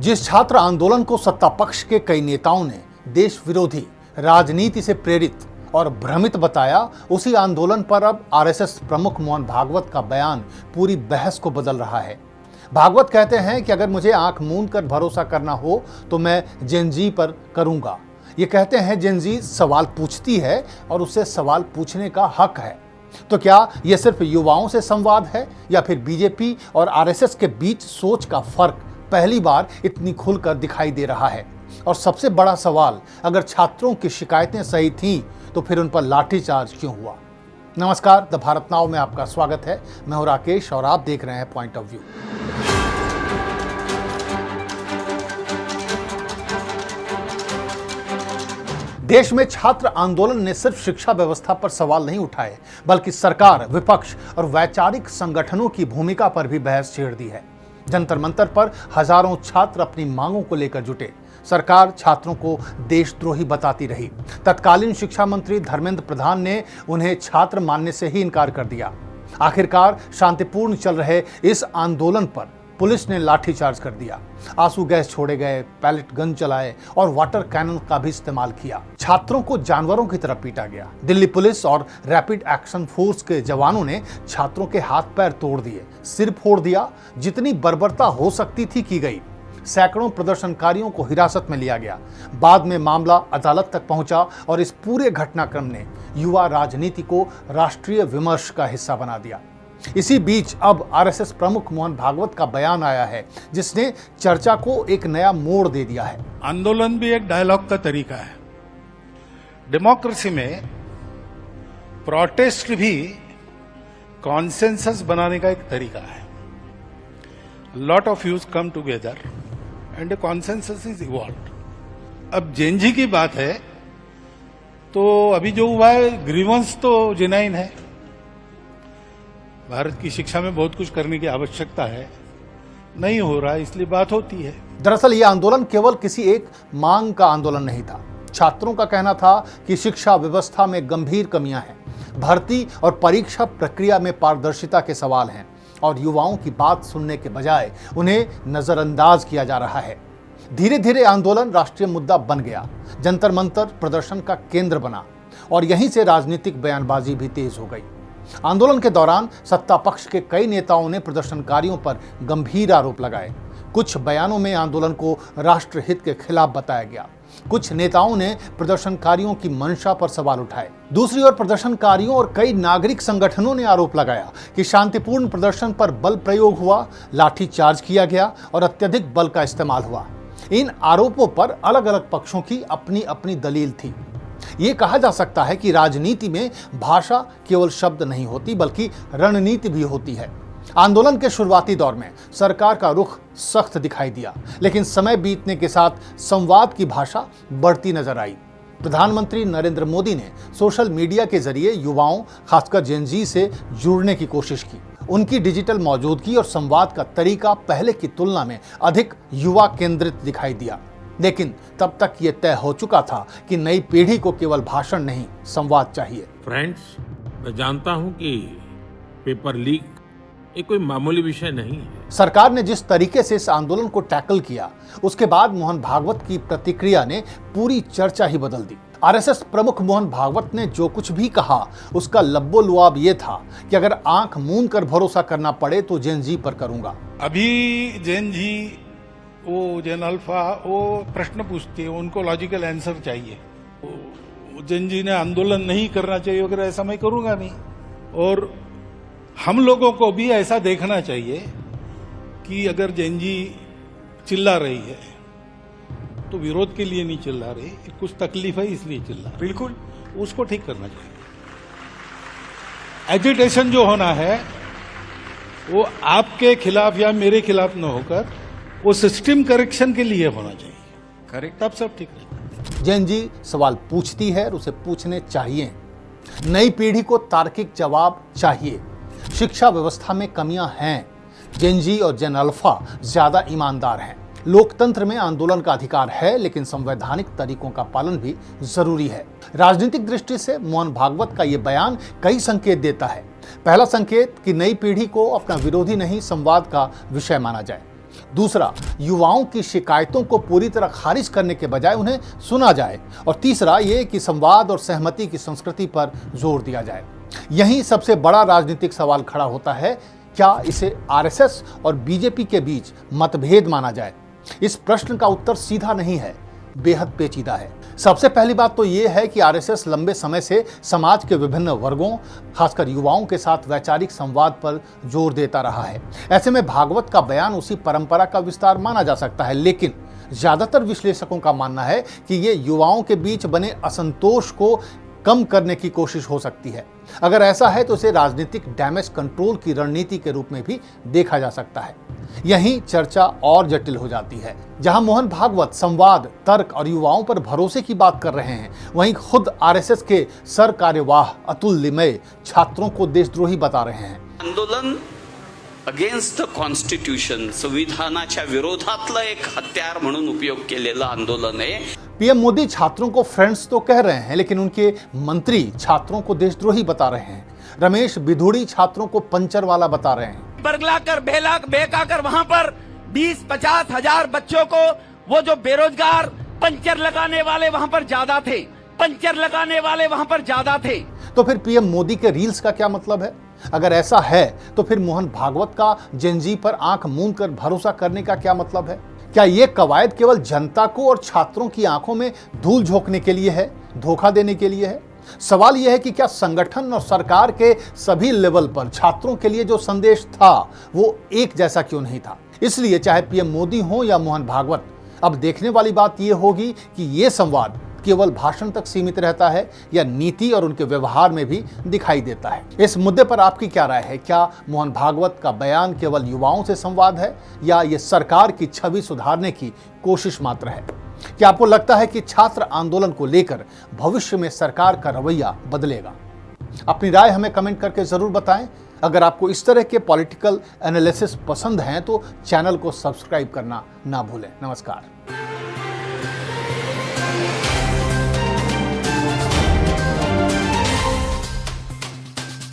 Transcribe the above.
जिस छात्र आंदोलन को सत्ता पक्ष के कई नेताओं ने देश विरोधी, राजनीति से प्रेरित और भ्रमित बताया, उसी आंदोलन पर अब आरएसएस प्रमुख मोहन भागवत का बयान पूरी बहस को बदल रहा है। भागवत कहते हैं कि अगर मुझे आंख मूंद कर भरोसा करना हो तो मैं जेन जी पर करूंगा। ये कहते हैं जेन जी सवाल पूछती है और उससे सवाल पूछने का हक है। तो क्या यह सिर्फ युवाओं से संवाद है या फिर बीजेपी और आरएसएस के बीच सोच का फर्क पहली बार इतनी खुलकर दिखाई दे रहा है? और सबसे बड़ा सवाल, अगर छात्रों की शिकायतें सही थीं तो फिर उन पर लाठीचार्ज क्यों हुआ? नमस्कार, द भारत नाउ में आपका स्वागत है। मैं हूं राकेश और आप देख रहे हैं पॉइंट ऑफ व्यू। देश में छात्र आंदोलन ने सिर्फ शिक्षा व्यवस्था पर सवाल नहीं उठाए, बल्कि सरकार, विपक्ष और वैचारिक संगठनों की भूमिका पर भी बहस छेड़ दी है। जंतर मंतर पर हजारों छात्र अपनी मांगों को लेकर जुटे। सरकार छात्रों को देशद्रोही बताती रही। तत्कालीन शिक्षा मंत्री धर्मेंद्र प्रधान ने उन्हें छात्र मानने से ही इनकार कर दिया। आखिरकार शांतिपूर्ण चल रहे इस आंदोलन पर पुलिस ने लाठीचार्ज कर दिया। आंसू गैस छोड़े गए, पैलेट गन चलाए और वाटर कैनन का भी इस्तेमाल किया। छात्रों को जानवरों की तरह पीटा गया। दिल्ली पुलिस और रैपिड एक्शन फोर्स के जवानों ने छात्रों के हाथ पैर तोड़ दिए, सिर फोड़ दिया। जितनी बर्बरता हो सकती थी की गई। सैकड़ों प्रदर्शनकारियों को हिरासत में लिया गया। बाद में मामला अदालत तक पहुंचा और इस पूरे घटनाक्रम ने युवा राजनीति को राष्ट्रीय विमर्श का हिस्सा बना दिया। इसी बीच अब आरएसएस प्रमुख मोहन भागवत का बयान आया है, जिसने चर्चा को एक नया मोड़ दे दिया है। आंदोलन भी एक डायलॉग का तरीका है। डेमोक्रेसी में प्रोटेस्ट भी कॉन्सेंसस बनाने का एक तरीका है। Lot of views come together and consensus is evolved. अब जेन जी की बात है तो अभी जो हुआ है, ग्रीवेंस तो जेन्युइन है। भारत की शिक्षा में बहुत कुछ करने की आवश्यकता है, नहीं हो रहा, इसलिए बात होती है। दरअसल ये आंदोलन केवल किसी एक मांग का आंदोलन नहीं था। छात्रों का कहना था कि शिक्षा व्यवस्था में गंभीर कमियां हैं, भर्ती और परीक्षा प्रक्रिया में पारदर्शिता के सवाल हैं और युवाओं की बात सुनने के बजाय उन्हें नजरअंदाज किया जा रहा है। धीरे धीरे आंदोलन राष्ट्रीय मुद्दा बन गया, जंतर मंतर प्रदर्शन का केंद्र बना और यहीं से राजनीतिक बयानबाजी भी तेज हो गई। आंदोलन के दौरान सत्ता पक्ष के कई नेताओं ने प्रदर्शनकारियों पर गंभीर आरोप लगाए। कुछ बयानों में आंदोलन को राष्ट्रहित के खिलाफ बताया गया। कुछ नेताओं ने प्रदर्शनकारियों की मंशा पर सवाल उठाए। दूसरी ओर प्रदर्शनकारियों और कई नागरिक संगठनों ने आरोप लगाया कि शांतिपूर्ण प्रदर्शन पर बल प्रयोग हुआ, लाठीचार्ज किया गया और अत्यधिक बल का इस्तेमाल हुआ। इन आरोपों पर अलग अलग पक्षों की अपनी अपनी दलील थी। ये कहा जा सकता है कि राजनीति में भाषा केवल शब्द नहीं होती, बल्कि रणनीति भी होती है। आंदोलन के शुरुआती दौर में सरकार का रुख सख्त दिखाई दिया, लेकिन समय बीतने के साथ संवाद की भाषा बढ़ती नजर आई। प्रधानमंत्री नरेंद्र मोदी ने सोशल मीडिया के जरिए युवाओं, खासकर जेन जी से जुड़ने की कोशिश की। उनकी डिजिटल मौजूदगी और संवाद का तरीका पहले की तुलना में अधिक युवा केंद्रित दिखाई दिया। लेकिन तब तक ये तय हो चुका था कि नई पीढ़ी को केवल भाषण नहीं, संवाद चाहिए। फ्रेंड्स, मैं जानता हूं कि पेपर लीक ये कोई मामूली विषय नहीं है। सरकार ने जिस तरीके से इस आंदोलन को टैकल किया, उसके बाद मोहन भागवत की प्रतिक्रिया ने पूरी चर्चा ही बदल दी। आरएसएस प्रमुख मोहन भागवत ने जो कुछ भी कहा, उसका लब्बो-लुआब ये था कि अगर आंख मूंद कर भरोसा करना पड़े तो जेन जी पर करूंगा। अभी जेन जी, वो जेन अल्फा, वो प्रश्न पूछती है, उनको लॉजिकल आंसर चाहिए। जेन जी ने आंदोलन नहीं करना चाहिए वगैरह, ऐसा मैं करूंगा नहीं। और हम लोगों को भी ऐसा देखना चाहिए कि अगर जेन जी चिल्ला रही है तो विरोध के लिए नहीं चिल्ला रही, कुछ तकलीफ है इसलिए चिल्ला रही। बिल्कुल, उसको ठीक करना चाहिए। एजिटेशन जो होना है वो आपके खिलाफ या मेरे खिलाफ न होकर वो सिस्टम करेक्शन के लिए होना चाहिए। करेक्ट, तब सब ठीक रहेगा। जेन जी सवाल पूछती है और उसे पूछने चाहिए। नई पीढ़ी को तार्किक जवाब चाहिए। शिक्षा व्यवस्था में कमियां हैं। जेन जी और जेन अल्फा ज्यादा ईमानदार हैं। लोकतंत्र में आंदोलन का अधिकार है, लेकिन संवैधानिक तरीकों का पालन भी जरूरी है। राजनीतिक दृष्टि से मोहन भागवत का यह बयान कई संकेत देता है। पहला संकेत कि नई पीढ़ी को अपना विरोधी नहीं, संवाद का विषय माना जाए। दूसरा, युवाओं की शिकायतों को पूरी तरह खारिज करने के बजाय उन्हें सुना जाए। और तीसरा ये कि संवाद और सहमति की संस्कृति पर जोर दिया जाए। यहीं सबसे बड़ा राजनीतिक सवाल खड़ा होता है, क्या इसे आरएसएस और बीजेपी के बीच मतभेद माना जाए? इस प्रश्न का उत्तर सीधा नहीं है, बेहद पेचीदा है। सबसे पहली बात तो यह है कि आरएसएस लंबे समय से समाज के विभिन्न वर्गों, खासकर युवाओं के साथ वैचारिक संवाद पर जोर देता रहा है। ऐसे में भागवत का बयान उसी परंपरा का विस्तार माना जा सकता है, लेकिन ज्यादातर विश्लेषकों का मानना है कि ये युवाओं के बीच बने असंतोष को कम करने की कोशिश हो सकती है। अगर ऐसा है तो इसे राजनीतिक डैमेज कंट्रोल की रणनीति के रूप में भी देखा जा सकता है। यहीं चर्चा और जटिल हो जाती है। जहां मोहन भागवत संवाद, तर्क और युवाओं पर भरोसे की बात कर रहे हैं, वहीं खुद आरएसएस के सर कार्यवाह अतुल लिमये छात्रों को देशद्रोही बता रहे हैं। आंदोलन अगेन्स्ट द कॉन्स्टिट्यूशन, संविधानाच्या विरोधातलं एक हत्यार म्हणून उपयोग केलेलं आंदोलन आहे। पीएम मोदी छात्रों को फ्रेंड्स तो कह रहे हैं, लेकिन उनके मंत्री छात्रों को देशद्रोही बता रहे हैं। रमेश बिधूड़ी छात्रों को पंचर वाला बता रहे हैं। बरगलाकर बेहकाकर वहां पर 20-50 हजार बच्चों को, वो जो बेरोजगार पंचर लगाने वाले वहां पर ज्यादा थे, पंचर लगाने वाले वहां पर ज्यादा थे। तो फिर पीएम मोदी के रील्स का क्या मतलब है? अगर ऐसा है तो फिर मोहन भागवत का जेनजी पर आंख मूंद कर भरोसा करने का क्या मतलब है? क्या ये कवायद केवल जनता को और छात्रों की आंखों में धूल झोंकने के लिए है, धोखा देने के लिए है? सवाल यह है कि क्या संगठन और सरकार के सभी लेवल पर छात्रों के लिए जो संदेश था वो एक जैसा क्यों नहीं था? इसलिए चाहे पीएम मोदी हो या मोहन भागवत, अब देखने वाली बात यह होगी कि ये संवाद केवल भाषण तक सीमित रहता है या नीति और उनके व्यवहार में भी दिखाई देता है। इस मुद्दे पर आपकी क्या राय है? क्या मोहन भागवत का बयान केवल युवाओं से संवाद है या ये सरकार की छवि सुधारने की कोशिश मात्र है? क्या आपको लगता है कि छात्र आंदोलन को लेकर भविष्य में सरकार का रवैया बदलेगा? अपनी राय हमें कमेंट करके जरूर बताएं। अगर आपको इस तरह के पॉलिटिकल एनालिसिस पसंद हैं तो चैनल को सब्सक्राइब करना ना भूलें। नमस्कार।